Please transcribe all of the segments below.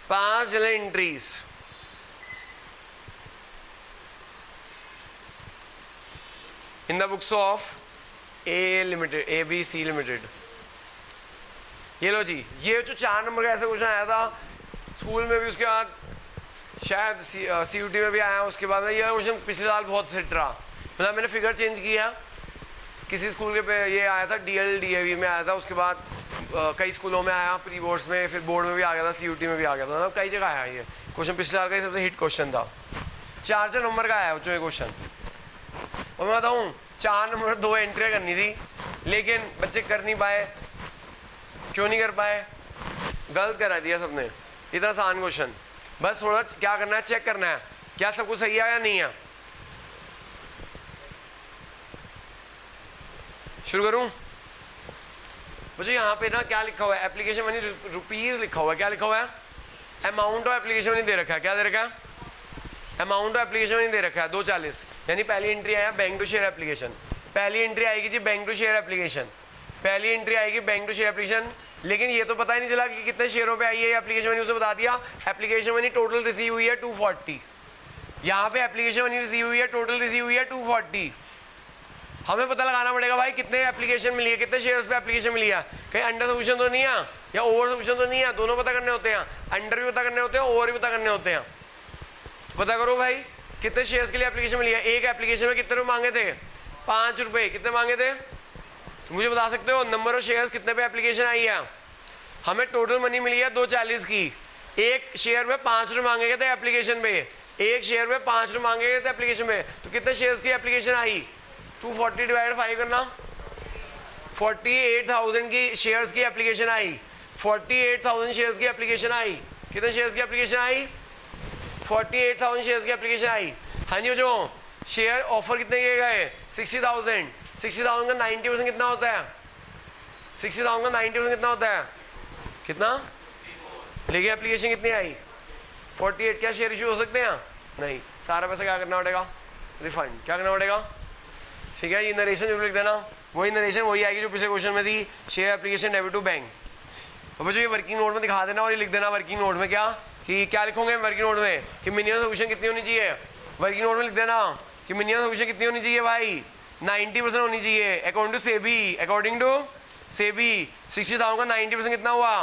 5 journal entries in the books of ABC Limited। ये लो जी, ये जो 4 नंबर का ऐसा क्वेश्चन आया था स्कूल में भी, उसके बाद शायद CUT में भी आया, उसके बाद में ये क्वेश्चन पिछले साल बहुत हिट रहा। मतलब मैंने फिगर चेंज किया, किसी स्कूल के पे ये आया था DL DAV में आया था, उसके बाद कई स्कूलों में आया, प्री बोर्ड्स में, फिर बोर्ड में भी आ गया था, CUT में भी आ गया था, मतलब कई जगह आया ये क्वेश्चन। पिछले साल का सबसे हिट क्वेश्चन था, 4 नंबर का आया जो ये क्वेश्चन। और मैं बताऊँ 4 नंबर 2 एंट्री करनी थी, लेकिन बच्चे कर नहीं पाए। क्यों नहीं कर पाए? गलत करा दिया सबने। इतना आसान क्वेश्चन, बस थोड़ा क्या करना है, चेक करना है क्या सब कुछ सही है या नहीं है। शुरू करूं? मुझे यहाँ पे ना क्या लिखा हुआ है, एप्लीकेशन मनी रुपीज लिखा हुआ है। क्या लिखा हुआ है? अमाउंट ऑफ एप्लीकेशन मनी दे रखा है। क्या दे रखा है? अमाउंट ऑफ एप्लीकेशन मनी दे रखा है 240, यानी पहली एंट्री आया बैंक टू शेयर एप्लीकेशन। पहली एंट्री आएगी जी बैंक टू शेयर एप्लीकेशन, पहली एंट्री आएगी बैंक टू शेयर एप्लीकेशन। लेकिन ये तो पता ही नहीं चला कि कितने शेयरों पे आई है एप्लीकेशन मनी, उसे बता दिया एप्लीकेशन मनी टोटल रिसीव हुई है 240। यहाँ पे एप्लीकेशन मनी रिसीव हुई है, टोटल रिसीव हुई है 240। हमें पता लगाना पड़ेगा भाई कितने एप्लीकेशन मिली है, कितने शेयर्स पे एप्लीकेशन मिली है, कहीं अंडर सबमिशन तो नहीं है या ओवर सबमिशन तो नहीं है। दोनों पता करने होते हैं, अंडर भी पता करने होते हैं, ओवर भी पता करने होते हैं। तो पता करो भाई कितने शेयर्स के लिए एप्लीकेशन मिली है। एक एप्लीकेशन में कितने रुपए मांगे थे? 5 रुपए। कितने मांगे थे? तो मुझे बता सकते हो नंबर ऑफ शेयर्स कितने पे एप्लीकेशन आई है? हमें टोटल मनी मिली है 240 की। एक शेयर में 5 रुपए मांगे गए थे एप्लीकेशन पे, एक शेयर में 5 रुपए मांगे गए थे एप्लीकेशन में। तो कितने शेयर्स की एप्लीकेशन आई? 240 डिवाइड 5 करना, 48,000 की शेयर्स की एप्लीकेशन आई। 48,000 शेयर्स की एप्लीकेशन आई। कितने शेयर्स की एप्लीकेशन आई? 48,000 शेयर्स की एप्लीकेशन आई। हाँ जी बच्चों, शेयर ऑफर कितने किए गए? 60,000। 60,000 का 90% कितना होता है? 60,000 का 90% कितना होता है? कितना? लेकिन एप्लीकेशन कितनी आई? 48। क्या शेयर इशू हो सकते हैं? नहीं। सारा पैसा क्या करना पड़ेगा? रिफंड। क्या करना पड़ेगा? ठीक है, ये नरेशन जरूर लिख देना, वही नरेशन वही आएगी जो पिछले क्वेश्चन में थी, share application debit to bank. और बच्चों ये वर्किंग नोट में दिखा देना और ये लिख देना वर्किंग नोट में क्या कि क्या लिखोगे वर्किंग नोट में कि मिनिमम सबमिशन कितनी होनी चाहिए। वर्किंग नोट में लिख देना कि मिनिमम सबमिशन कितनी होनी चाहिए भाई? 90% होनी चाहिए according to SEBI. According to SEBI 60,000 का 90% कितना हुआ?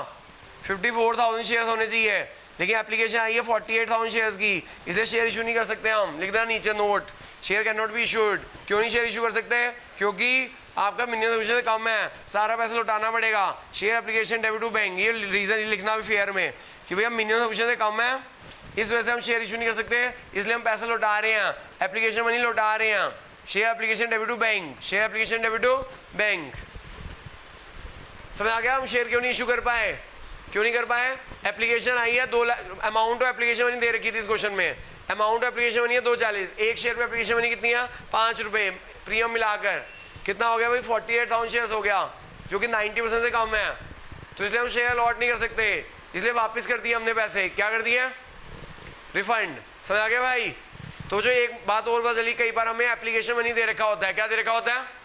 54,000 शेयर्स होने चाहिए। लेकिन एप्लीकेशन आई है 48,000 शेयर्स की, इसे शेयर इशू नहीं कर सकते हम। लिख देना नीचे note, share can not be issued. क्यों नहीं शेयर इशू कर सकते? क्योंकि आपका मिनिमम सबमिशन से कम है, सारा पैसा लौटाना पड़ेगा। Share application debit to bank, ये रीजन लिखना भी फेयर में कि भैया मिनिमम सबमिशन से कम है, इस वजह से हम शेयर इशू नहीं कर सकते, इसलिए हम पैसा लौटा रहे हैं, एप्लीकेशन मनी लौटा रहे हैं। Share application debit to bank, share application debit to bank. समझ आ गया? हम शेयर क्यों नहीं इशू कर पाए? क्यों नहीं कर पाए? एप्लीकेशन आई है 2 lakh, amount of application money दे रखी थी इस क्वेश्चन में। अमाउंट ऑफ एप्लीकेशन मनी है 240, एक शेयर पे एप्लीकेशन मनी कितनी है? 5 रुपए। प्रीमियम मिलाकर कितना हो गया भाई? 48,000 शेयर्स हो गया, जो कि 90% से कम है। तो इसलिए हम शेयर अलॉट नहीं कर सकते, इसलिए वापस कर दिए हमने पैसे। क्या कर दिए? रिफंड। समझ आ गया भाई? तो जो एक बात और पता चली, कई बार हमें एप्लीकेशन मनी दे रखा होता है। क्या दे रखा होता है?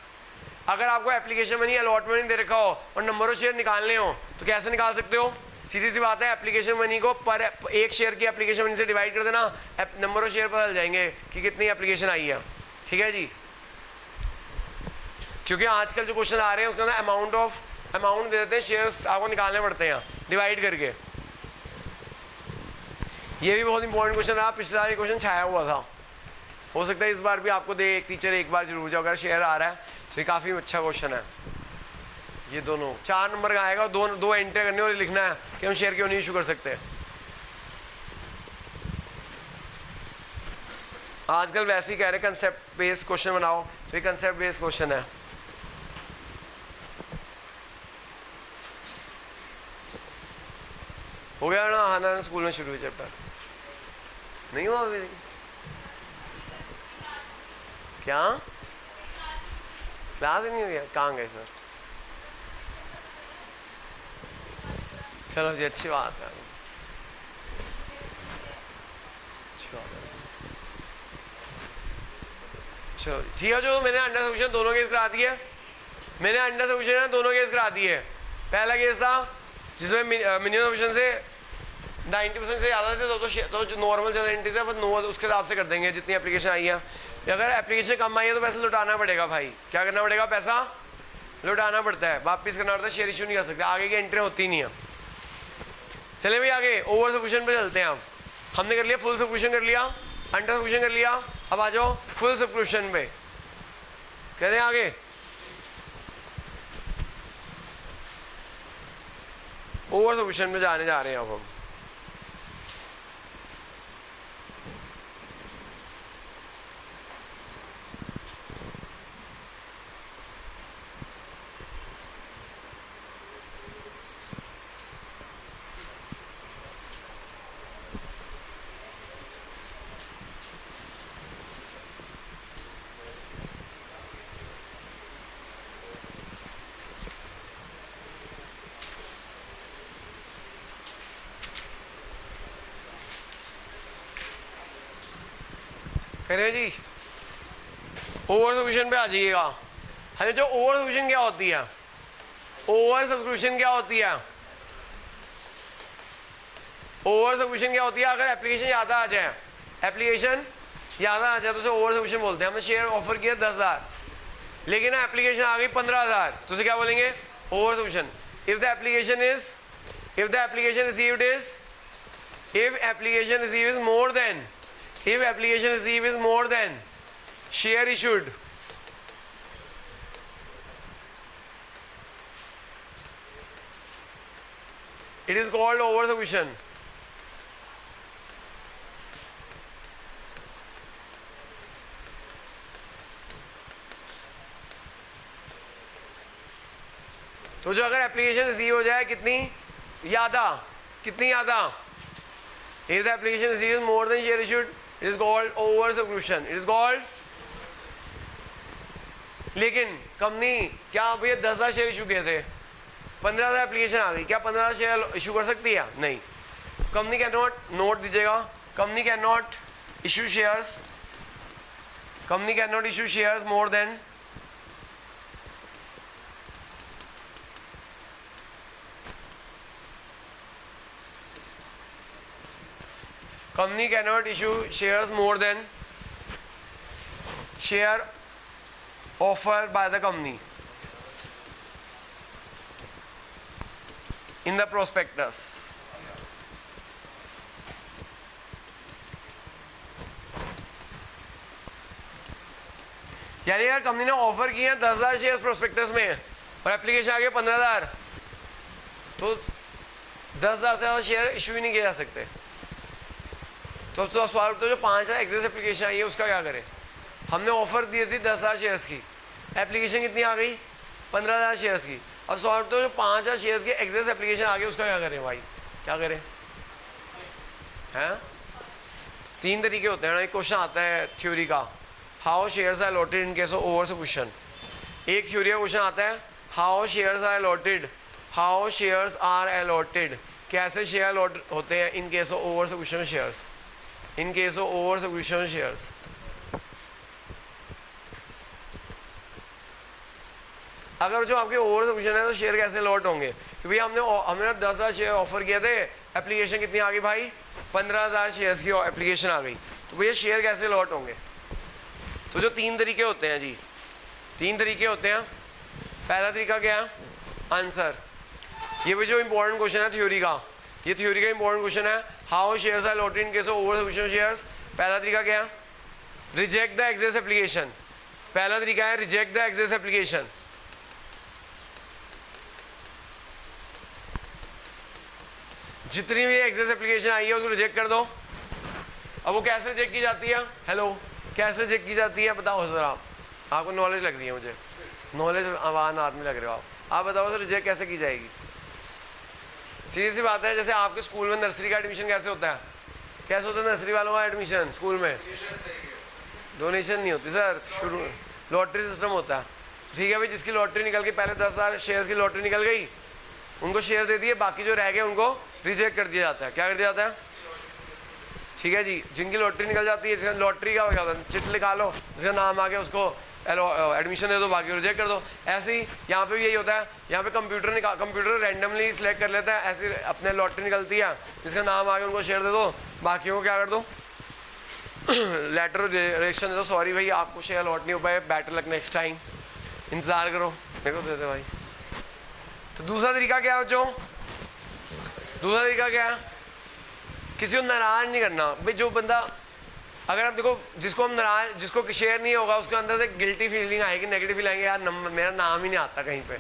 अगर आपको एप्लीकेशन मनी अलॉटमेंट दे रखा हो और नंबर ऑफ शेयर निकालने हो तो कैसे निकाल सकते हो? सीधी सी बात है, एप्लीकेशन मनी को पर एक शेयर की एप्लीकेशन मनी से डिवाइड कर देना, नंबर ऑफ शेयर पता चल जाएंगे कि कितनी एप्लीकेशन आई है। ठीक है जी? क्योंकि आजकल जो क्वेश्चन आ रहे हैं उसके अंदर अमाउंट दे देते हैं, शेयर्स आपको निकालने पड़ते हैं डिवाइड करके। ये भी बहुत इंपॉर्टेंट क्वेश्चन रहा, पिछले साल ये क्वेश्चन छाया हुआ था। हो सकता है इस बार भी आपको दे एक टीचर एक बार जरूर जाओ, अगर शेयर आ रहा है तो ये काफ़ी अच्छा क्वेश्चन है। ये दोनों 4 नंबर का आएगा, दो एंट्री करनी और लिखना है कि हम शेयर क्यों नहीं इशू कर सकते। आजकल वैसे ही कह रहे कंसेप्ट बेस्ड क्वेश्चन बनाओ, तो ये कंसेप्ट बेस्ड क्वेश्चन है। हो गया ना? हाना स्कूल में शुरू हुई चैप्टर नहीं हुआ अभी? क्या क्लास ही नहीं हुई है? कहाँ गए सर? चलो जी, अच्छी बात है, अच्छी बात है। चलो ठीक है, जो मैंने अंडर सबमिशन दोनों केस करा दिए, मैंने अंडर सबमिशन दोनों केस करा दिए। पहला केस था जिसमें मिनिमम सबमिशन से 90% से ज़्यादा थे तो जो नॉर्मल जनरल एंट्रीज है वो नो उसके हिसाब से कर देंगे जितनी एप्लीकेशन आई है। अगर एप्लीकेशन कम आई है तो पैसा लुटाना पड़ेगा भाई, क्या करना पड़ेगा, पैसा लुटाना पड़ता है, वापिस करना पड़ता है, शेयर इशू नहीं कर सकते, आगे की एंट्री होती नहीं है। चले भाई आगे ओवर सब्सक्रिप्शन पे चलते हैं। अब हमने कर लिया फुल सब्सक्रिप्शन कर लिया, अंडर सब्सक्रिप्शन कर लिया, अब आ जाओ फुल सब्सक्रिप्शन पे, कह रहे हैं आगे ओवर सब्सक्रिप्शन पे जाने जा रहे हैं अब हम। करें जी ओवर सब्सक्रिप्शन पे आ जाइएगा। हमें जो ओवर सब्सक्रिप्शन क्या होती है, ओवर सब्सक्रिप्शन क्या होती है, ओवर सब्सक्रिप्शन क्या होती है, अगर एप्लीकेशन ज़्यादा आ जाए, एप्लीकेशन ज़्यादा आ जाए तो उसे ओवर सब्सक्रिप्शन बोलते हैं। हमने शेयर ऑफर किया 10,000 लेकिन एप्लीकेशन आ गई 15,000 तो उसे क्या बोलेंगे, over subscription. If the application received is more than, if application received is more than share issued, it is called over sufficient. तो जो अगर एप्लीकेशन रिसीव हो जाए कितनी ज़्यादा, कितनी ज़्यादा, if the application receives more than share issued, it is called over subscription, it is called। लेकिन कंपनी क्या भैया 10,000 शेयर इशू किए थे, 15,000 एप्लीकेशन आ गई, क्या 15,000 शेयर इशू कर सकती है, नहीं। कंपनी कैन नॉट, नोट दीजिएगा, company can not issue shares, company can not issue shares more than, company cannot issue shares more than share offered by the company in the prospectus। यानी अगर company ने offer किए हैं 10,000 shares prospectus में और application आ गए 15,000 तो 10,000 से ज़्यादा शेयर इशू ही नहीं किए जा सकते। तो सवाल उठता है जो 5,000 एक्सेस एप्लीकेशन आई है उसका क्या करें। हमने ऑफर दी थी 10,000 शेयर्स की, एप्लीकेशन कितनी आ गई 15,000 शेयर्स की। अब सवाल उठता है जो 5,000 शेयर्स की एक्सेस एप्लीकेशन आ गई उसका क्या करें भाई, क्या करें, हैं। 3 तरीके होते हैं। एक क्वेश्चन आता है थ्योरी का, how shares are allotted in case of over subscription. एक थ्योरी का क्वेश्चन आता है how shares are allotted, how shares are allotted, कैसे शेयर अलॉट होते हैं in case of over subscription shares, in case of over subscription shares. अगर जो आपके ओवर सब्सक्रिप्शन है तो शेयर कैसे अलॉट होंगे, क्योंकि हमने 10,000 शेयर ऑफर किए थे, एप्लीकेशन कितनी आ गई भाई 15,000 शेयर्स की एप्लीकेशन आ गई, तो भैया शेयर कैसे अलॉट होंगे। तो जो 3 तरीके होते हैं जी, 3 तरीके होते हैं। पहला तरीका क्या है, आंसर। ये भी जो इंपॉर्टेंट क्वेश्चन है थ्योरी का, ये थ्योरी का इंपॉर्टेंट क्वेश्चन है, how shares are allotted in case of over subscription shares. पहला तरीका क्या है, रिजेक्ट द एक्सेस एप्लीकेशन। पहला तरीका है रिजेक्ट द एक्सेस एप्लीकेशन। जितनी भी एक्सेस एप्लीकेशन आई है उसको रिजेक्ट कर दो। अब वो कैसे रिजेक्ट की जाती है, हेलो कैसे रिजेक्ट की जाती है बताओ जरा, आपको नॉलेज लग रही है, मुझे नॉलेज आवान आदमी लग रहे हो आप बताओ तो रिजेक्ट कैसे की जाएगी। सीधी सी बात है, जैसे आपके स्कूल में नर्सरी का एडमिशन कैसे होता है, कैसे होता है नर्सरी वालों का एडमिशन स्कूल में, डोनेशन नहीं होती सर, शुरू लॉटरी सिस्टम होता है। ठीक है भाई, जिसकी लॉटरी निकल गई, पहले 10,000 शेयर्स की लॉटरी निकल गई, उनको शेयर दे दिए, बाकी जो रह गए उनको रिजेक्ट कर दिया जाता है। क्या कर दिया जाता है, ठीक है जी, जिनकी लॉटरी निकल जाती है, इसका लॉटरी का हो जाता है, चिट निकालो, जिसका नाम आ गया उसको एडमिशन दे दो, बाकी रिजेक्ट कर दो। ऐसे ही यहाँ पे भी यही होता है, यहाँ पे कंप्यूटर रैंडमली सिलेक्ट कर लेता है, ऐसी अपने लॉटरी निकलती है, जिसका नाम आगे उनको शेयर दे दो, बाकी को क्या कर दो लेटर रिजेक्शन दे दो, सॉरी भाई आपको शेयर लॉट नहीं हो पाए, बेटर लक नेक्स्ट टाइम, इंतज़ार करो, देखो दे दे भाई। तो दूसरा तरीका क्या है बच्चों, दूसरा तरीका क्या है, किसी को नाराज नहीं करना भाई। जो बंदा, अगर आप देखो जिसको हम नाराज, जिसको शेयर नहीं होगा उसके अंदर से गिल्टी फीलिंग आएगी, नेगेटिव फीलिंग आएगी, यार मेरा नाम ही नहीं आता कहीं पे,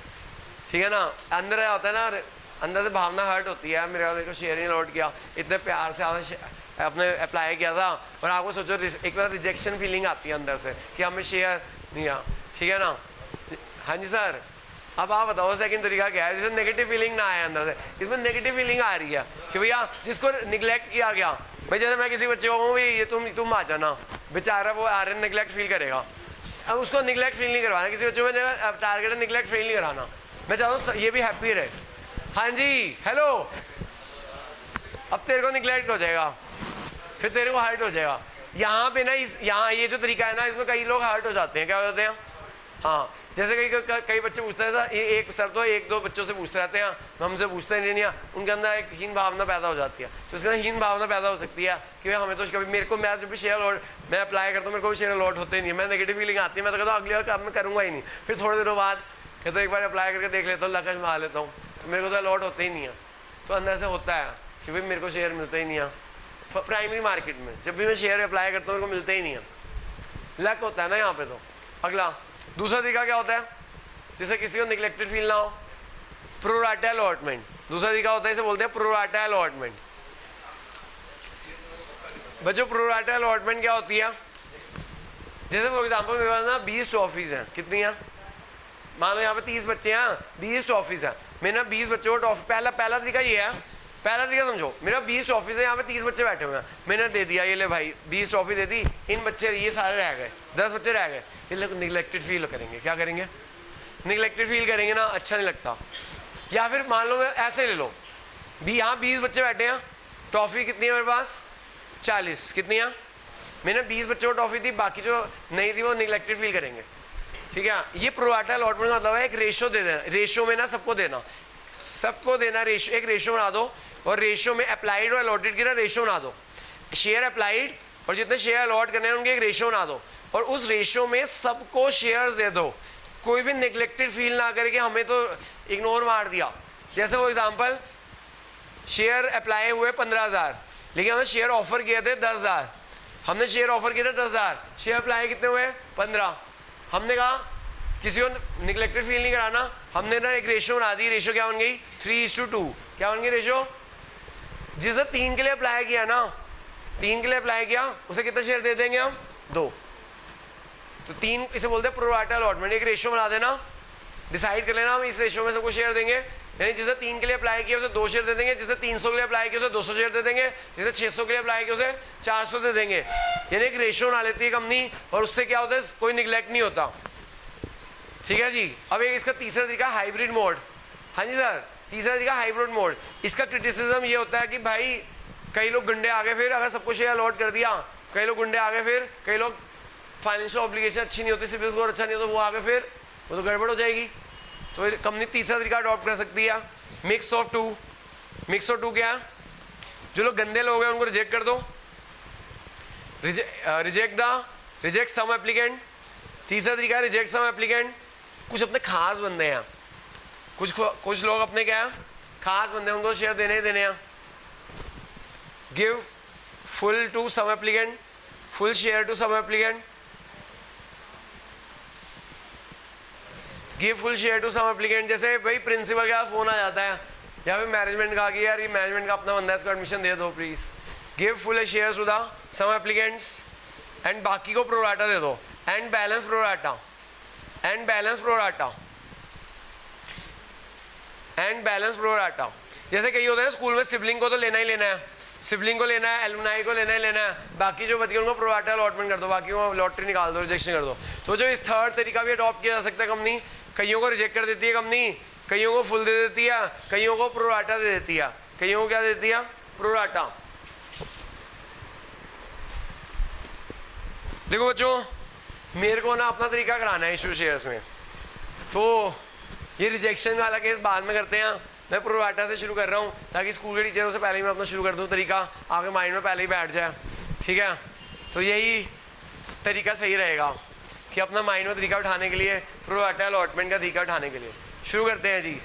ठीक है ना, अंदर होता है ना, अंदर से भावना हर्ट होती है, मेरे को शेयर नहीं लौट किया, इतने प्यार से आपने अप्लाई किया था, और आपको सोचो एक बार रिजेक्शन फीलिंग आती है अंदर से कि हमें शेयर नहीं आ, ठीक है ना। हाँ जी सर, अब आप बताओ सेकंड तरीका क्या है, जिससे नेगेटिव फीलिंग ना आए अंदर से। इसमें नेगेटिव फीलिंग आ रही है कि भैया जिसको निगलेक्ट किया गया, भाई जैसे मैं किसी बच्चे को कहूँ भाई ये तुम आ जाना, बेचारा वो आ रहे निगलेक्ट फील करेगा, अब उसको निगलेक्ट फील नहीं करवाना, किसी बच्चे में टारगेट है निगलेक्ट फील नहीं कराना, मैं चाहता हूँ ये भी हैप्पी रहे। हाँ जी हेलो, अब तेरे को निगलेक्ट हो जाएगा, फिर तेरे को हर्ट हो जाएगा। यहाँ पे ना यहाँ ये जो तरीका है ना, इसमें कई लोग हर्ट हो जाते हैं, क्या हो जाते हैं, हाँ जैसे कई बच्चे पूछते हैं सर, ये एक सर तो एक दो बच्चों से पूछते रहते हैं, हमसे पूछते नहीं है, उनके अंदर एक हीन भावना पैदा हो जाती है। तो इसके अंदर हीन भावना पैदा हो सकती है कि हमें तो कभी, मेरे को मैं जब भी शेयर लॉट मैं अप्लाई करता हूँ, मेरे को भी शेयर लॉट होते नहीं है, मैं नेगेटिव फीलिंग आती है, मैं तो कहता हूँ अगली बार काम मैं करूँगा ही नहीं, फिर थोड़े दिनों बाद कहता एक बार अप्लाई करके देख लेता हूँ, लकज मार लेता हूँ, तो मेरे को तो लॉट होते ही नहीं है। तो अंदर से होता है कि भाई मेरे को शेयर मिलते ही नहीं है। प्राइमरी मार्केट में जब भी मैं शेयर अप्लाई करता हूँ मेरे को मिलते ही नहीं है, लक होता है ना यहाँ पे। तो अगला दूसरा तरीका क्या होता है, जिससे किसी को निगलेक्टेड फील ना हो, प्रो राटा अलॉटमेंट। दूसरा तरीका होता है, इसे बोलते हैं प्रो राटा अलॉटमेंट। बच्चों प्रो राटा अलॉटमेंट क्या होती है, जैसे फॉर एग्जांपल मेरे पास ना 20 ट्रॉफीज हैं, कितनी हैं, मान लो यहाँ पे 30 बच्चे हैं, 20 ट्रॉफीज हैं, मैंने 20 बच्चों को ट्रॉफी, पहला तरीका ये है, पहला तरीका समझो, मेरा 20 ट्रॉफीज है, यहाँ पे 30 बच्चे बैठे हुए हैं, मैंने दे दिया, ये ले भाई 20 ट्रॉफी दे दी, इन बच्चे ये सारे रह गए, 10 बच्चे रह गए, ये लोग निगलेक्टेड फील करेंगे, क्या करेंगे, निगलेक्टेड फील करेंगे ना, अच्छा नहीं लगता। या फिर मान लो मैं ऐसे ले लो, यहाँ 20 बच्चे बैठे हैं, ट्रॉफी कितनी है मेरे पास 40, कितनी है, मैंने 20 बच्चों को ट्रॉफी दी, बाकी जो नहीं थी वो निगलेक्टेड फील करेंगे, ठीक है। ये प्रो राटा अलॉटमेंट का मतलब है एक रेशो दे देना, रेशो में ना सबको देना रेशो, एक रेशो बना दो, और रेशो में अप्लाइड और अलॉटेड की ना रेशो बना दो, शेयर अप्लाइड और जितने शेयर अलॉट करने हैं उनके एक रेशो बना दो, और उस रेशो में सबको शेयर्स दे दो, कोई भी निगलेक्टेड फील ना करे कि हमें तो इग्नोर मार दिया। जैसे फॉर एग्जांपल शेयर अप्लाई हुए 15,000, लेकिन हमने शेयर ऑफर किए थे 10,000, हमने शेयर ऑफर किए थे 10,000, शेयर अप्लाई कितने हुए 15, हमने कहा किसी को निगलेक्टेड फील नहीं कराना, हमने ना एक रेशो बना दी, रेशो क्या बन गई 3:2, क्या बन गई रेशो, जिसे 3 के लिए अप्लाई किया ना, 3 के लिए अप्लाई किया उसे कितने शेयर दे देंगे हम 2, तो 3, इसे बोलते हैं प्रो राटा अलॉटमेंट। एक रेशो बना देना, डिसाइड कर लेना हम इस रेशो में सबको शेयर देंगे, यानी जिसे 3 के लिए अप्लाई किया उसे 2 शेयर दे देंगे, जिसे 300 के लिए अप्लाई किया उसे 200 शेयर दे देंगे, जिसे 600 के लिए अप्लाई किया उसे 400 दे देंगे, यानी एक रेशो बना लेती है कंपनी, और उससे क्या होता है कोई निगलेक्ट नहीं होता, ठीक है जी। अब एक इसका तीसरा तरीका हाइब्रिड मोड। हाँ जी सर, तीसरा तरीका हाइब्रिड मोड। इसका क्रिटिसिज्म ये होता है कि भाई कई लोग गुंडे आ गए, फिर अगर सबको शेयर अलॉट कर दिया, कई लोग गुंडे आ गए, फिर कई लोग फाइनेंशियल ऑब्लिगेशन अच्छी नहीं होती, सिबिल स्कोर अच्छा नहीं होता, वो आगे फिर वो तो गड़बड़ हो जाएगी। तो कंपनी तीसरा तरीका अडॉप्ट कर सकती है, mix of two. Mix of two क्या है, जो लोग गंदे लोग हैं उनको रिजेक्ट कर दो, रिजेक्ट सम एप्लीकेंट। तीसरा तरीका है रिजेक्ट सम एप्लीकेंट। कुछ अपने खास बंदे हैं, कुछ लोग अपने क्या है खास बंदे, उनको शेयर देने ही देने हैं। Give full to some applicant, full share to some applicant, give full share to some applicant. जैसे भाई प्रिंसिपल का फोन आ जाता है या फिर मैनेजमेंट का कि यार ये मैनेजमेंट का अपना बंदा है, इसको एडमिशन दे दो please, give full share to the some applicants, and बाकी को प्रोराटा दे दो, and balance pro rata, and balance pro rata, and balance pro rata. जैसे कई होते हैं स्कूल में सिबलिंग को तो लेना ही लेना है, सिबलिंग को लेना है, एलुमनाई को लेना ही लेना है, बाकी जो बच गए उनको प्रोराटा अलॉटमेंट कर दो, बाकी को लॉटरी निकाल दो, रिजेक्शन कर दो। तो जो इस थर्ड तरीका भी अडॉप्ट किया जा सकता है कंपनी, कईयों को रिजेक्ट कर देती है कंपनी, कईयों को फुल दे देती है, कईयों को प्रोराटा दे देती है। कईयों को क्या देती है प्रोराटा। देखो बच्चों मेरे को ना अपना तरीका कराना है इशू शेयर्स में, तो ये रिजेक्शन वाला केस बाद में करते हैं। मैं प्रोराटा से शुरू कर रहा हूँ ताकि स्कूल के टीचरों से पहले ही मैं अपना शुरू कर दूँ, तरीका आपके माइंड में पहले ही बैठ जाए, ठीक है। तो यही तरीका सही रहेगा कि अपना माइंड में तरीका उठाने के लिए, प्रोराटा अलॉटमेंट का तरीका उठाने के लिए। शुरू करते हैं जी।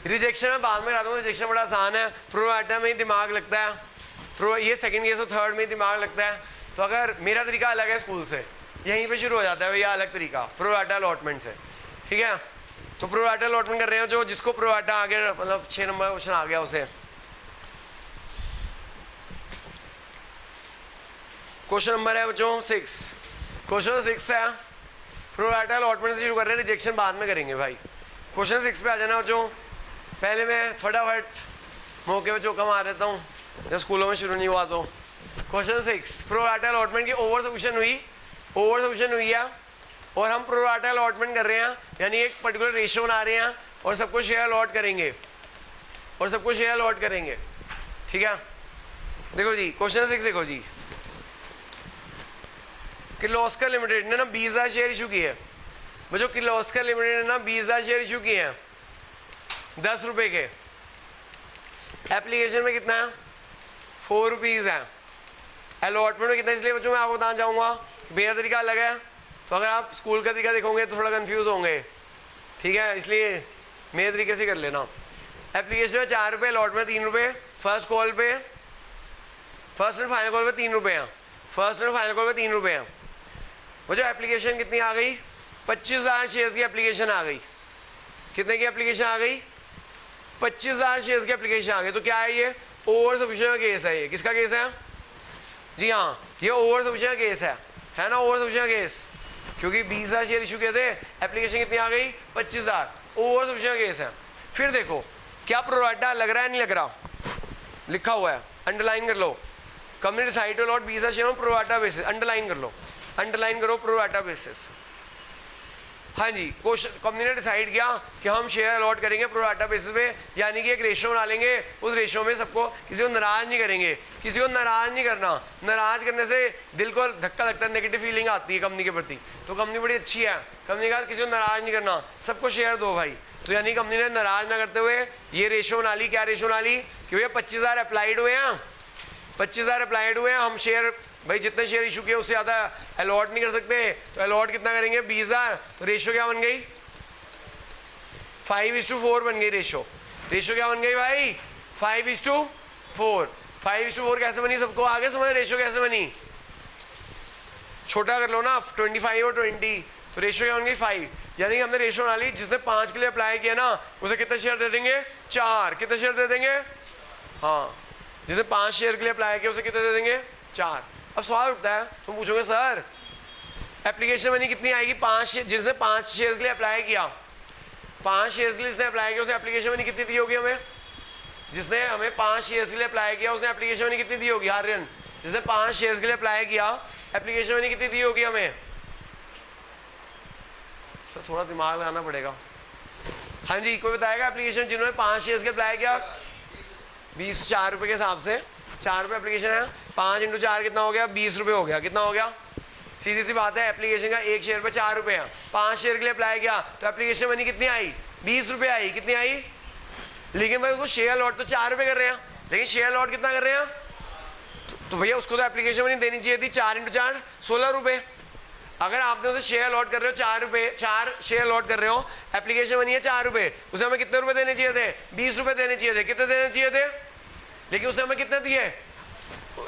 रिजेक्शन में बाद में करा दूँ, रिजेक्शन बड़ा आसान है, प्रोराटा में ही दिमाग लगता है, ये सेकंड केस और थर्ड में ही दिमाग लगता है। तो अगर मेरा तरीका अलग है स्कूल से, यहीं पे शुरू हो जाता है भैया अलग तरीका प्रोराटा अलॉटमेंट से, ठीक है। तो प्रोराटा अलॉटमेंट कर रहे हैं, जो जिसको प्रोराटा आ गया, मतलब 6 नंबर क्वेश्चन आ गया उसे। क्वेश्चन नंबर है बच्चों 6, क्वेश्चन 6 है, प्रोराटा अलॉटमेंट से शुरू कर रहे हैं, रिजेक्शन बाद में करेंगे भाई। क्वेश्चन 6 पे आ जाना बच्चों। पहले मैं फटाफट मौके पे चौका मार देता हूँ, जब स्कूलों में शुरू नहीं हुआ तो। क्वेश्चन 6, प्रोराटा अलॉटमेंट की ओवर सबमिशन हुई है और हम प्रोराटा अलॉटमेंट कर रहे हैं, यानी एक पर्टिकुलर रेशियो बना रहे हैं और सबको शेयर अलॉट करेंगे, ठीक है। देखो जी क्वेश्चन 6 देखो जी, किर्लोस्कर लिमिटेड ने ना 20,000 शेयर इशू किए। बच्चों किर्लोस्कर लिमिटेड ने ना 20,000 शेयर इशू किए हैं 10 रुपए के। एप्लीकेशन में कितना है? 4 रुपीज़ है। अलॉटमेंट में कितना, इसलिए बच्चों मैं आपको बताना चाहूँगा मेरा तरीका अलग है, तो अगर आप स्कूल का तरीका देखोगे तो थोड़ा कंफ्यूज होंगे, ठीक है, इसलिए मेरे तरीके से कर लेना। एप्लीकेशन में 4 रुपये, अलॉटमेंट 3 रुपये, फर्स्ट एंड फाइनल कॉल पे 3 रुपये हैं। वो जो एप्लीकेशन कितनी आ गई? 25,000 शेयर्स की एप्लीकेशन आ गई। कितने की एप्लीकेशन आ गई? 25,000 शेयर्स की एप्लीकेशन आ गई। तो क्या है ये? ओवर सबमिशन का केस है। ये किसका केस है? जी हाँ, ये ओवर सबमिशन का केस है ना, ओवर सबमिशन का केस, क्योंकि 20,000 शेयर इशू किए थे, एप्लीकेशन कितनी आ गई? 25,000, ओवर सबमिशन का केस है। फिर देखो क्या प्रोराटा लग रहा है, नहीं लग रहा, लिखा हुआ है, अंडरलाइन कर लो। Company decide to allot 20,000 share on pro rata basis, underline कर लो, अंडरलाइन करो प्रोराटा बेसिस। हाँ जी, कंपनी ने डिसाइड किया कि हम शेयर अलॉट करेंगे प्रोराटा बेसिस पे, यानी कि एक रेशियो बना लेंगे, उस रेशियो में सबको, किसी को नाराज नहीं करेंगे, किसी को नाराज नहीं करना। नाराज करने से दिल को धक्का लगता है, नेगेटिव फीलिंग आती है कंपनी के प्रति। तो कंपनी बड़ी अच्छी है, कंपनी का किसी को नाराज नहीं करना, सबको शेयर दो भाई। तो यानी कंपनी ने नाराज ना करते हुए ये रेशियो बना ली। क्या रेशियो बना ली? कि भैया 25,000 अप्लाइड हुए हैं, 25,000 अप्लाइड हुए हैं, हम शेयर भाई जितने शेयर इशू किए उससे ज़्यादा अलॉट नहीं कर सकते, तो अलॉट कितना करेंगे? 20,000। तो रेशियो क्या बन गई? 5:4 बन गई रेशियो। रेशियो क्या बन गई भाई? 5:4। 5:4 कैसे बनी? सबको आगे समझ रेशियो कैसे बनी? छोटा कर लो ना, 25 और 20, तो रेशियो क्या बन गई? 5। यानी कि हमने रेशियो बना ली, जिसने 5 के लिए अप्लाई किया ना उसे कितने शेयर दे देंगे? 4। कितने शेयर दे देंगे? हाँ, जिसने 5 शेयर के लिए अप्लाई किया उसे कितने दे देंगे? 4। अब सवाल उठता है, तुम पूछोगे सर एप्लीकेशन मनी कितनी आएगी? 5, जिसने 5 शेयर्स के लिए अप्लाई किया, 5 शेयर्स के लिए जिसने अप्लाई किया उसे एप्लीकेशन मनी कितनी दी होगी हमें? जिसने हमें 5 शेयर्स के लिए अप्लाई किया उसने एप्लीकेशन मनी कितनी दी होगी? आर्यन, जिसने 5 शेयर्स के लिए अप्लाई किया एप्लीकेशन मनी कितनी दी होगी हमें? सर थोड़ा दिमाग लगाना पड़ेगा। हाँ जी, कोई बताएगा एप्लीकेशन जिन्होंने 5 शेयर्स के अप्लाई किया? 20, 4 रुपये के हिसाब से 4 रुपये एप्लीकेशन है, 5 × 4 कितना हो गया? 20 रुपये हो गया। कितना हो गया? सीधी सी बात है, एप्लीकेशन का 1 शेयर पे 4 रुपये है। 5 शेयर के लिए अप्लाई किया तो एप्लीकेशन मनी कितनी आई? 20 रुपये आई। कितनी आई? लेकिन भाई उसको शेयर अलॉट तो 4 रुपये कर रहे हैं, लेकिन शेयर अलॉट कितना कर रहे हैं? तो भैया उसको तो एप्लीकेशन मनी देनी चाहिए थी 4 × 4 16 रुपये। अगर आपने उसे शेयर अलॉट कर रहे हो 4 रुपये, 4 शेयर अलॉट कर रहे हो, एप्लीकेशन मनी है 4 रुपये, उसे हमें कितने रुपये देने चाहिए थे? 20 रुपये देने चाहिए थे। कितने देने चाहिए थे? लेकिन उसने हमें कितने दिए?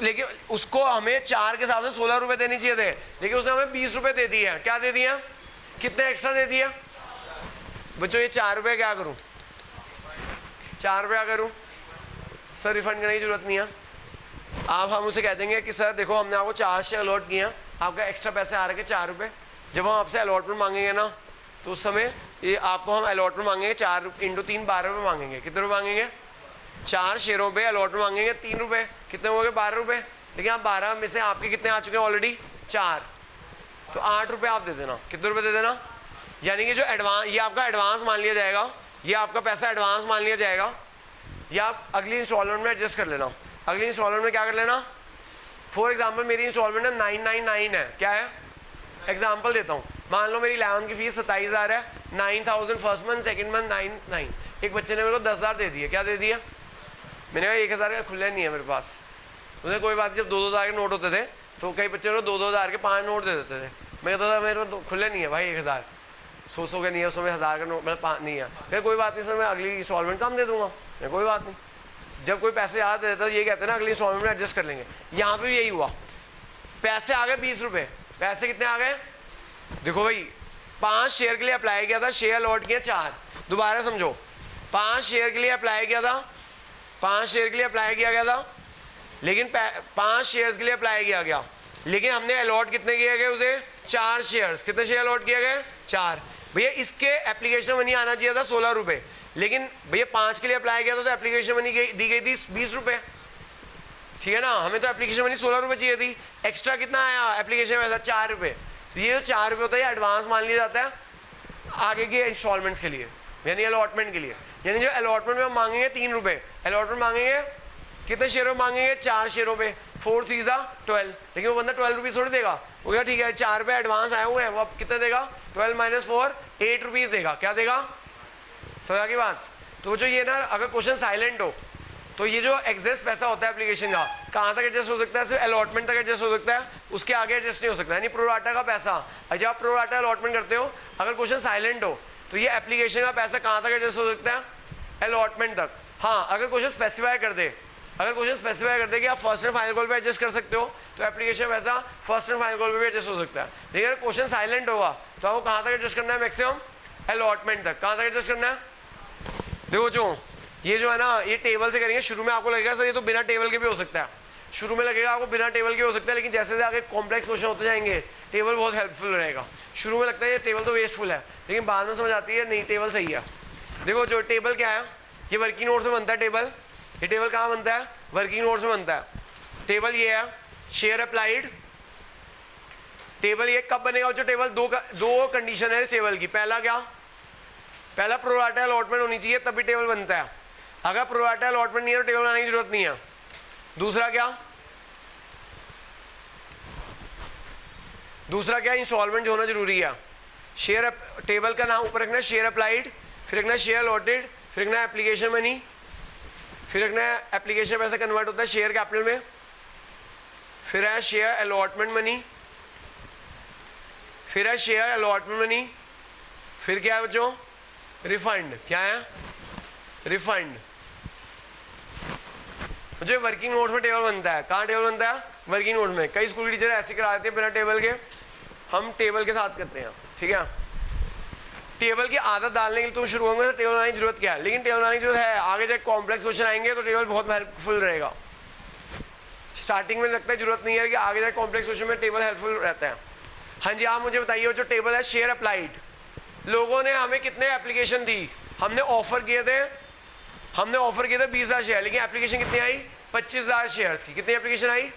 लेकिन उसको हमें 4 के हिसाब से 16 रुपये देने चाहिए थे, लेकिन उसने हमें 20 रुपये दे दिए। क्या दे दिया? कितने एक्स्ट्रा दे दिया? बच्चों ये 4 रुपये क्या करूं? 4 रुपये क्या करूं? सर रिफंड करने की जरूरत नहीं है। आप हम उसे कह देंगे कि सर देखो हमने आपको 4 शेयर अलॉट किए हैं, आपका एक्स्ट्रा पैसे आ रहे हैं 4 रुपये। जब हम आपसे अलॉटमेंट मांगेंगे ना तो उस समय ये आपको हम अलॉटमेंट मांगेंगे 4 × 3 12 रुपये मांगेंगे। कितने रुपये मांगेंगे? 4 शेयरों पे अलॉटमेंट मांगेंगे 3 रुपये। कितने हो गए? 12 रुपये। लेकिन आप 12 में से आपके कितने आ चुके हैं ऑलरेडी? 4, तो 8 रुपये आप दे देना। कितने रुपये दे देना? यानी कि जो एडवांस, ये आपका एडवांस मान लिया जाएगा, ये आपका पैसा एडवांस मान लिया जाएगा, या आप अगली इंस्टॉलमेंट में एडजस्ट कर लेना। अगली इंस्टॉलमेंट में क्या कर लेना? फॉर एग्जाम्पल मेरी इंस्टॉलमेंट है 999 है। क्या है? एग्जाम्पल देता हूँ, मान लो मेरी 11 की फीस 27,000 है, 9,000 फर्स्ट मंथ, सेकंड मंथ 9,9। एक बच्चे ने मेरे को 10,000 दे दिया, क्या दे दिया? मैंने कहा 1,000 का खुला नहीं है मेरे पास। उसने कोई बात, जब 2-2 हज़ार के नोट होते थे तो कई बच्चे को 2-2 हज़ार के 5 नोट दे देते थे। मैं कहता था मेरे को खुले नहीं है भाई 1,000, 100 के नहीं है, उसमें 1,000 का नोट मतलब 5 नहीं है। फिर कोई बात नहीं सर, मैं अगली इंस्टॉलमेंट कम दे दूंगा। मैं कोई बात नहीं, जब कोई पैसे ज़्यादा देता है तो ये कहते हैं ना अगली इंस्टॉलमेंट में एडजस्ट कर लेंगे। यहाँ पर भी यही हुआ, पैसे आ गए 20 रुपये। पैसे कितने आ गए? देखो भाई 5 शेयर के लिए अप्लाई किया था, शेयर लॉट किया 4। दोबारा समझो, 5 शेयर के लिए अप्लाई किया था, 5 शेयर के लिए अप्लाई किया गया था, लेकिन 5 शेयर्स के लिए अप्लाई किया गया, लेकिन हमने अलॉट कितने किए गए उसे? 4 शेयर्स। कितने शेयर अलॉट किए गए? 4। भैया इसके एप्लीकेशन मनी आना चाहिए था 16 रुपये, लेकिन भैया 5 के लिए अप्लाई किया था तो एप्लीकेशन मनी दी गई थी 20 रुपये। ठीक है ना, हमें तो एप्लीकेशन मनी 16 रुपये चाहिए थी। एक्स्ट्रा कितना आया एप्लीकेशन में? 4 रुपये। तो ये जो 4 रुपये होता है एडवांस मान लिया जाता है आगे के इंस्टॉलमेंट्स के लिए, यानी अलॉटमेंट के लिए। यानी जो अलॉटमेंट में हम मांगेंगे 3 रुपये, अलॉटमेंट मांगेंगे कितने शेयरों मांगेंगे? 4 शेयरों पे, 4 3 12। लेकिन वो बंदा 12 रुपीज़ थोड़ी देगा, वो क्या ठीक है 4 रुपये एडवांस आए हुए हैं, वो अब कितने देगा? 12 - 4 8 रुपीज़ देगा। क्या देगा? समझा की बात? तो जो ये ना अगर क्वेश्चन साइलेंट हो तो ये जो एग्जेस्ट पैसा होता है एप्लीकेशन का, कहाँ तक एडजस्ट हो सकता है? सिर्फ अलॉटमेंट तक एडजस्ट हो सकता है, उसके आगे एडजस्ट नहीं हो सकता। यानी प्रोराटा का पैसा, जब आप प्रोराटा अलॉटमेंट करते हो, अगर क्वेश्चन साइलेंट हो तो ये एप्लीकेशन का पैसा कहाँ तक एडजस्ट हो सकता है? अलॉटमेंट तक। हाँ, अगर क्वेश्चन स्पेसिफाई कर दे, अगर क्वेश्चन स्पेसिफाई कर दे कि आप फर्स्ट एंड फाइनल कॉल पे एडजस्ट कर सकते हो, तो एप्लीकेशन पैसा फर्स्ट एंड फाइनल कॉल पे भी एडजस्ट हो सकता है। लेकिन अगर क्वेश्चन साइलेंट होगा तो आपको कहाँ तक एडजस्ट करना है? मैक्सिमम अलॉटमेंट तक। कहाँ तक एडजस्ट करना है? देखो जो ये जो है ना, ये टेबल से करेंगे। शुरू में आपको लगेगा सर ये तो बिना टेबल के भी हो सकता है, शुरू में लगेगा आपको बिना टेबल के हो सकता है, लेकिन जैसे जैसे आगे कॉम्प्लेक्स क्वेश्चन होते जाएंगे टेबल बहुत हेल्पफुल रहेगा। शुरू में लगता है ये टेबल तो वेस्टफुल है, लेकिन बाद में समझ आती है नहीं टेबल सही है। देखो जो टेबल क्या है, ये वर्किंग नोट से बनता है टेबल। ये टेबल कहाँ बनता है? वर्किंग नोट से बनता है। टेबल ये है शेयर अप्लाइड। टेबल ये कब बनेगा? जो टेबल दो कंडीशन है इस टेबल की। पहला क्या? पहला प्रोराटा अलॉटमेंट होनी चाहिए तभी टेबल बनता है। अगर प्रोराटा अलॉटमेंट नहीं है तो टेबल बनाने की जरूरत नहीं है। दूसरा क्या? दूसरा क्या? इंस्टॉलमेंट होना जरूरी है। शेयर टेबल का नाम ऊपर रखना है शेयर अप्लाइड, फिर रखना है शेयर अलॉटेड, फिर रखना है एप्लीकेशन मनी, फिर रखना है एप्लीकेशन पैसा कन्वर्ट होता है शेयर कैपिटल में, फिर है शेयर अलॉटमेंट मनी, फिर है शेयर अलॉटमेंट मनी, फिर क्या है बच्चों? रिफंड। क्या है? रिफंड। जो वर्किंग नोट्स में टेबल बनता है, कहाँ टेबल बनता है? वर्किंग नोट में। कई स्कूल की टीचर ऐसे करा देते हैं बिना टेबल के, हम टेबल के साथ करते हैं। ठीक है, टेबल की आदत डालने के लिए तुम शुरू होंगे तो टेबल बनाने की जरूरत क्या है? लेकिन टेबल बनाने की जरूरत है, आगे जब कॉम्प्लेक्स क्वेश्चन आएंगे तो टेबल बहुत हेल्पफुल रहेगा। स्टार्टिंग में लगता है जरूरत नहीं है कि आगे जब कॉम्प्लेक्स क्वेश्चन में टेबल हेल्पफुल रहता है। हाँ जी, आप मुझे बताइए जो टेबल है शेयर अप्लाइड, लोगों ने हमें कितने एप्लीकेशन दी? हमने ऑफर किए थे 20,000 शेयर, लेकिन एप्लीकेशन कितनी आई? 25,000 शेयर्स की। कितनी एप्लीकेशन आई?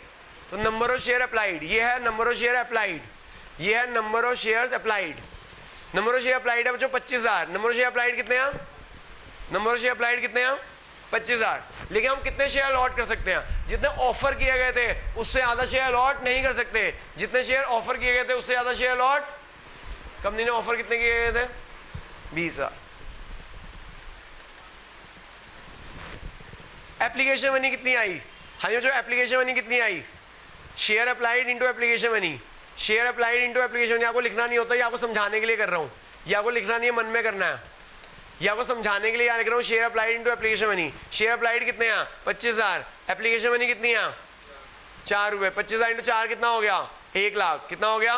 तो नंबर ऑफ शेयर अप्लाइड, ये है नंबर ऑफ शेयर अप्लाइड, ये है number of shares applied. Number of share applied है बच्चों 25,000। नंबर ऑफ शेयर अप्लाइड कितने हैं? नंबर ऑफ शेयर अप्लाइड कितने हैं? 25,000। लेकिन हम कितने शेयर अलॉट कर सकते हैं? जितने ऑफर किए गए थे उससे ज्यादा शेयर अलॉट नहीं कर सकते। जितने शेयर ऑफर किए गए थे उससे ज्यादा शेयर अलॉट, कंपनी ने ऑफर कितने किए गए थे? 20,000। एप्लीकेशन मनी कितनी आई? हाँ, जो एप्लीकेशन मनी कितनी आई? Share applied into application money, share applied into application money. आपको लिखना नहीं होता, ये आपको समझाने के लिए कर रहा हूँ, ये आपको लिखना नहीं है, मन में करना है। ये आपको समझाने के लिए याद कर रहा हूँ। Share applied into application money, share applied कितने हैं? 25,000। एप्लीकेशन मनी कितनी है? 4 रुपये। 25,000 इंटू 4 कितना हो गया? 1 लाख। कितना हो गया?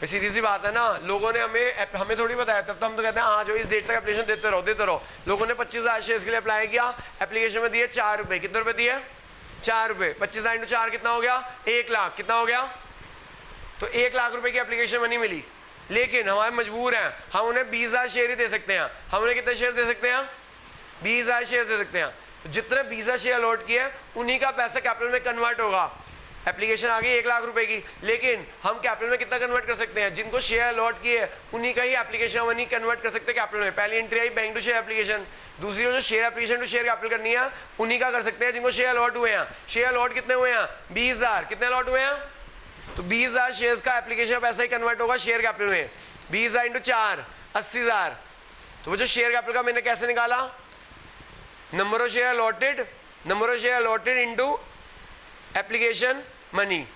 सीधी सी बात है ना, लोगों ने हमें थोड़ी बताया, तब तो हम तो कहते हैं हाँ जो इस डेट तक एप्लीकेशन देते रहो। लोगों ने 25,000 शेयर्स के लिए अप्लाई किया, एप्लीकेशन में दिए 4 रुपये। कितने रुपए दिए? 4 रुपये। 25,000 इंटू 4 कितना हो गया? 1 लाख। कितना हो गया? तो 1 लाख रुपए की एप्लीकेशन मनी मिली। लेकिन हमारे मजबूर हैं, हम उन्हें 20,000 शेयर ही दे सकते हैं। हम उन्हें कितने शेयर दे सकते हैं? 20,000 शेयर दे सकते हैं। तो जितने 20,000 शेयर अलॉट किए उन्हीं का पैसा कैपिटल में कन्वर्ट होगा। एप्लीकेशन आ गई 1 लाख रुपए की, लेकिन हम कैपिटल में कितना कन्वर्ट कर सकते हैं? जिनको शेयर अलॉट किए उन्हीं का ही एप्लीकेशन मनी कन्वर्ट कर सकते हैं कैपिटल में। पहली एंट्री आई बैंक टू शेयर एप्लीकेशन, दूसरी जो share application to share capital करनी है उन्हीं का कर सकते हैं जिनको शेयर अलॉट हुए हैं। शेयर अलॉट कितने हुए हैं? 20,000। कितने अलॉट हुए हैं? तो 20,000 शेयर्स का एप्लीकेशन पैसा ही कन्वर्ट होगा शेयर कैपिटल में। 20,000 इंटू 4 80,000। तो वो जो शेयर कैपिटल का मैंने कैसे निकाला, number of share allotted into application money.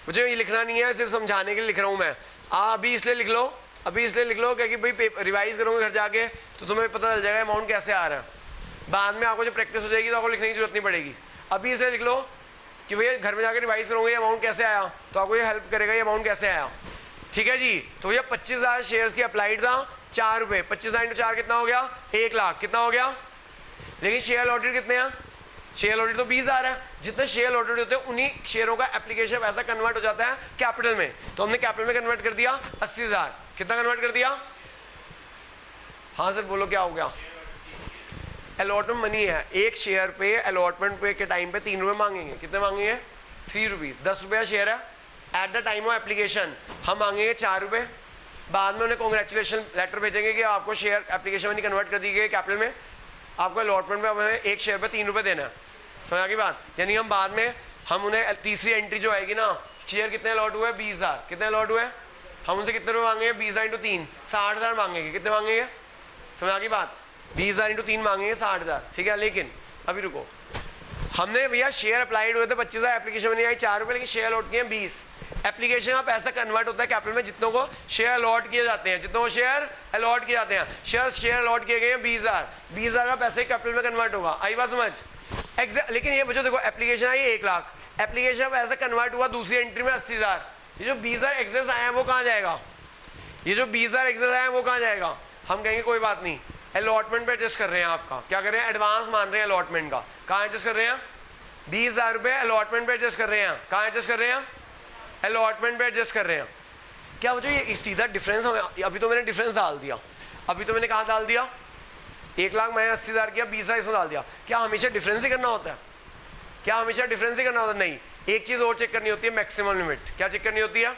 मुझे ये लिखना नहीं है, सिर्फ समझाने के लिए लिख रहा हूँ मैं। अभी इसलिए लिख लो, क्योंकि भाई रिवाइज करोगे घर जाके तो तुम्हें पता चल जाएगा अमाउंट कैसे आ रहा है। बाद में आपको जब प्रैक्टिस हो जाएगी तो आपको लिखने की जरूरत नहीं पड़ेगी। अभी इसलिए लिख लो कि भैया घर में जाकर रिवाइज करोगे अमाउंट कैसे आया, तो आपको ये हेल्प करेगा ये अमाउंट कैसे आया। ठीक है जी। तो भैया 25,000 शेयर्स की अप्लाइड था 4 रुपये। 25,000 इंटू 4 कितना हो गया, 1 लाख। कितना हो गया, लेकिन शेयर अलॉटेड कितने हैं, शेयर अलॉटेड तो 20,000 है। जितने शेयर अलॉटेड होते हैं उन्हीं शेयरों का एप्लीकेशन पैसा कन्वर्ट हो जाता है कैपिटल में। तो हमने कैपिटल में कन्वर्ट कर दिया 80,000। कितना कन्वर्ट कर दिया, हाँ सर बोलो क्या हो गया। अलॉटमेंट मनी है, एक शेयर पे अलॉटमेंट पे के टाइम पे 3 रुपये मांगेंगे। कितने मांगेंगे, 3 रुपीज़। 10 रुपया शेयर है। At the time of application हम मांगेंगे 4 रुपये। बाद में उन्हें कॉन्ग्रेचुलेशन लेटर भेजेंगे कि आपको शेयर एप्लीकेशन मनी कन्वर्ट कर दी गई कैपिटल में, आपको अलॉटमेंट पे हमें एक शेयर पे 3 रुपये देना है। समझ आ गई बात। यानी हम बाद में हम उन्हें तीसरी एंट्री जो आएगी ना, शेयर कितने अलॉट हुए, 20,000। कितने अलॉट हुए, हम उनसे कितने रुपये मांगेंगे, 20,000 इंटू 3 60,000 मांगेंगे। कितने मांगेंगे, समझ आ गई बात। 20,000 इंटू 3 मांगेंगे 60,000। ठीक है, लेकिन अभी रुको, हमने भैया शेयर अप्लाइड हुए थे 25,000, एप्लीकेशन मनी आई 4 रुपये, लेकिन शेयर अलॉट किए 20। एप्लीकेशन का पैसा कन्वर्ट होता है कैपिटल में जितनों को शेयर अलॉट किए जाते हैं, जितनों को शेयर अलॉट किए जाते हैं। शेयर अलॉट किए गए हैं 20,000। 20,000 का पैसा कैपिटल में कन्वर्ट होगा। आई बात समझ। लेकिन ये बच्चों देखो, एप्लीकेशन आई 1 लाख, एप्लीकेशन का पैसा कन्वर्ट हुआ दूसरी एंट्री में 80,000। ये जो 20,000 एक्सेस आया है वो कहाँ जाएगा, ये जो 20,000 एक्सेस आया है वो कहाँ जाएगा। हम कहेंगे कोई बात नहीं, अलॉटमेंट पे एडजस्ट कर रहे हैं। आपका क्या कर रहे हैं, एडवांस मान रहे हैं अलॉटमेंट का। कहाँ एडजस्ट कर रहे हैं, 20,000 रुपये अलॉटमेंट पे एडजस्ट कर रहे हैं। कहाँ एडजस्ट कर रहे हैं, अलॉटमेंट पे एडजस्ट कर रहे हैं। क्या मुझे ये सीधा डिफरेंस, अभी तो मैंने डिफरेंस डाल दिया, अभी तो मैंने कहाँ डाल दिया, 1 लाख मैंने 80,000 किया, 20,000 इसमें डाल दिया। क्या हमेशा डिफरेंस ही करना होता है, क्या हमेशा डिफरेंस ही करना होता है, नहीं। एक चीज़ और चेक करनी होती है, मैक्सिमम लिमिट। क्या चेक करनी होती है,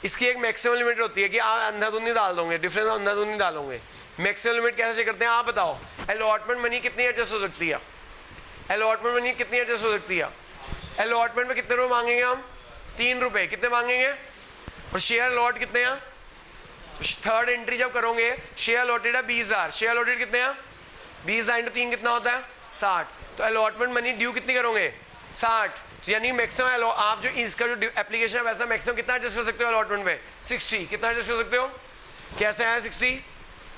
इसकी एक मैक्सिमम लिमिट होती है कि आप अंधाधुंध नहीं डाल दोगे, डिफरेंस अंधाधुंध नहीं डालोगे। मैक्सिमम लिमिट कैसे चेक करते हैं, आप बताओ। अलॉटमेंट मनी कितनी एडजस्ट हो सकती है, अलॉटमेंट मनी कितनी एडजस्ट हो सकती है। अलॉटमेंट में कितने रुपये मांगेंगे हम, 3 रुपये। कितने मांगेंगे, और शेयर अलॉट कितने हैं, थर्ड एंट्री जब करोगे शेयर अलॉटेड है 20,000। शेयर अलॉटेड कितने हैं, 20,000 इंटू 3 कितना होता है, 60। तो अलॉटमेंट मनी ड्यू कितनी करोगे, 60। तो यानी मैक्सिमम आप जो इसका जो एप्लीकेशन है वैसा मैक्सिमम कितना एडजस्ट कर सकते हो अलॉटमेंट में, 60। कितना एडजस्ट कर सकते हो, कैसे है 60,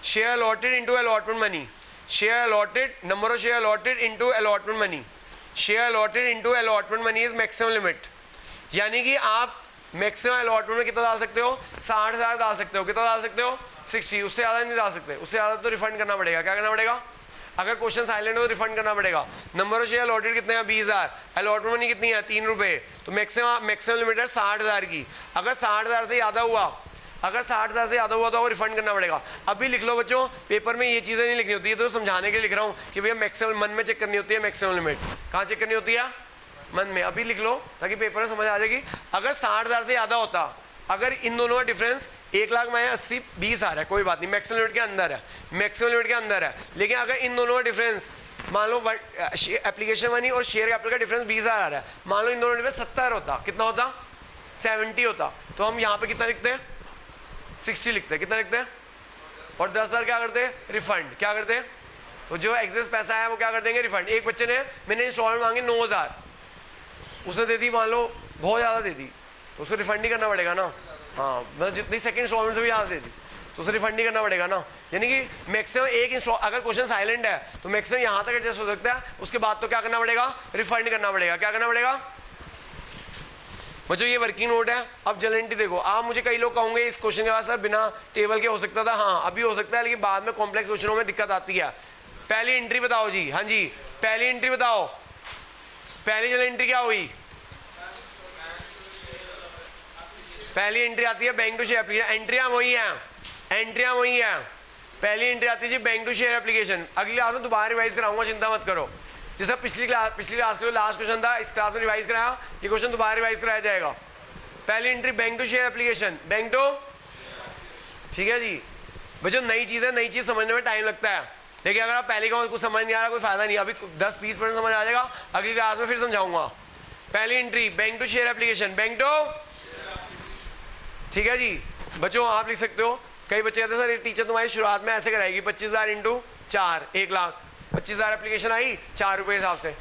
share allotted into allotment money, share allotted, number of share allotted into allotment money, share allotted into allotment money is maximum limit. यानी कि आप मैक्सिमम अलॉटमेंट में कितना डाल सकते हो, 60,000 डाल सकते हो। कितना डाल सकते हो, 60। उससे ज़्यादा नहीं डाल सकते, उससे ज़्यादा तो रिफंड करना पड़ेगा। क्या करना पड़ेगा, अगर क्वेश्चन साइलेंट हो तो रिफंड करना पड़ेगा। नंबर ऑफ शेयर अलॉटेड कितने हैं, 20,000। अलॉटमेंट मनी कितनी है, 3 रुपये। तो मैक्सिमम लिमिट है 60,000 की। अगर 60,000 से ज़्यादा हुआ, अगर 60,000 से ज़्यादा हुआ तो आपको रिफंड करना पड़ेगा। अभी लिख लो बच्चों, पेपर में ये चीज़ें नहीं लिखनी होती है, तो समझाने के लिए लिख रहा हूँ कि भैया मैक्सिमम मन में चेक करनी होती है, मैक्सिमम लिमिट कहाँ चेक करनी होती है, मन में। अभी लिख लो ताकि पेपर में समझ आ जाएगी। अगर 60,000 से ज़्यादा होता, अगर इन दोनों का डिफरेंस 1 लाख में 80 20 आ रहा है, कोई बात नहीं, मैक्सिमम लिमिट के अंदर है, मैक्सिमम लिमिट के अंदर है। लेकिन अगर इन दोनों का डिफरेंस मान लो एप्लीकेशन मनी और शेयर कैपिटल का डिफरेंस 20,000 आ रहा है, मान लो इन दोनों डिफरेंस 70 होता, कितना होता, 70 होता, तो हम यहाँ पे कितना लिखते हैं, 60 लिखते हैं। कितना लिखते हैं, और 10,000 क्या करते हैं, रिफंड। क्या करते हैं, तो जो एक्सेस पैसा है वो क्या कर देंगे, रिफंड। एक बच्चे ने मैंने इंस्टॉलमेंट मांगी 9,000, उसने दे दी मान लो बहुत ज़्यादा दे दी, तो उसको रिफंड ही करना पड़ेगा ना। हाँ, मतलब जितनी सेकंड इंस्टॉलमेंट से भी ज़्यादा दे दी तो उसे रिफंड ही करना पड़ेगा ना। यानी कि मैक्सिमम एक अगर क्वेश्चन साइलेंट है तो मैक्सिमम यहाँ तक एडजस्ट हो सकता है, उसके बाद तो क्या करना पड़ेगा, रिफंड करना पड़ेगा। क्या करना पड़ेगा बच्चों, ये वर्किंग नोट है। अब जलेंटी देखो, आप मुझे कई लोग कहोगे इस क्वेश्चन के बाद सर बिना टेबल के हो सकता था। हाँ, अभी हो सकता है, लेकिन बाद में कॉम्प्लेक्स क्वेश्चनों में दिक्कत आती है। पहली एंट्री बताओ जी, हाँ जी पहली एंट्री बताओ, पहली जलेंट्री क्या हुई, पहली एंट्री आती है बैंक टू शेयर एप्लीकेशन। एंट्रियां वही हैं, एंट्रियां वही हैं। पहली एंट्री आती है जी बैंक टू शेयर एप्लीकेशन। अगली क्लास में दोबारा रिवाइज कराऊंगा, चिंता मत करो। जैसा पिछली क्लास के जो लास्ट क्वेश्चन था, इस क्लास में रिवाइज कराया, ये क्वेश्चन दोबारा रिवाइज कराया जाएगा। पहली entry bank to share application, bank to, ठीक है जी। बच्चों नई चीज़ है, नई चीज़ समझने में टाइम लगता है, लेकिन अगर आप पहले का कुछ समझ नहीं आ रहा, कोई फायदा नहीं। अभी 10-20% समझ आ जाएगा, अगली क्लास में फिर समझाऊंगा। पहली entry bank to share application, bank to, ठीक है जी बच्चों आप लिख सकते हो। कई बच्चे कहते हैं सर ये टीचर तुम्हारी शुरुआत में ऐसे कराएगी 25,000 इंटू 4 1 लाख, 25,000 एप्लीकेशन आई 4 रुपये हिसाब से,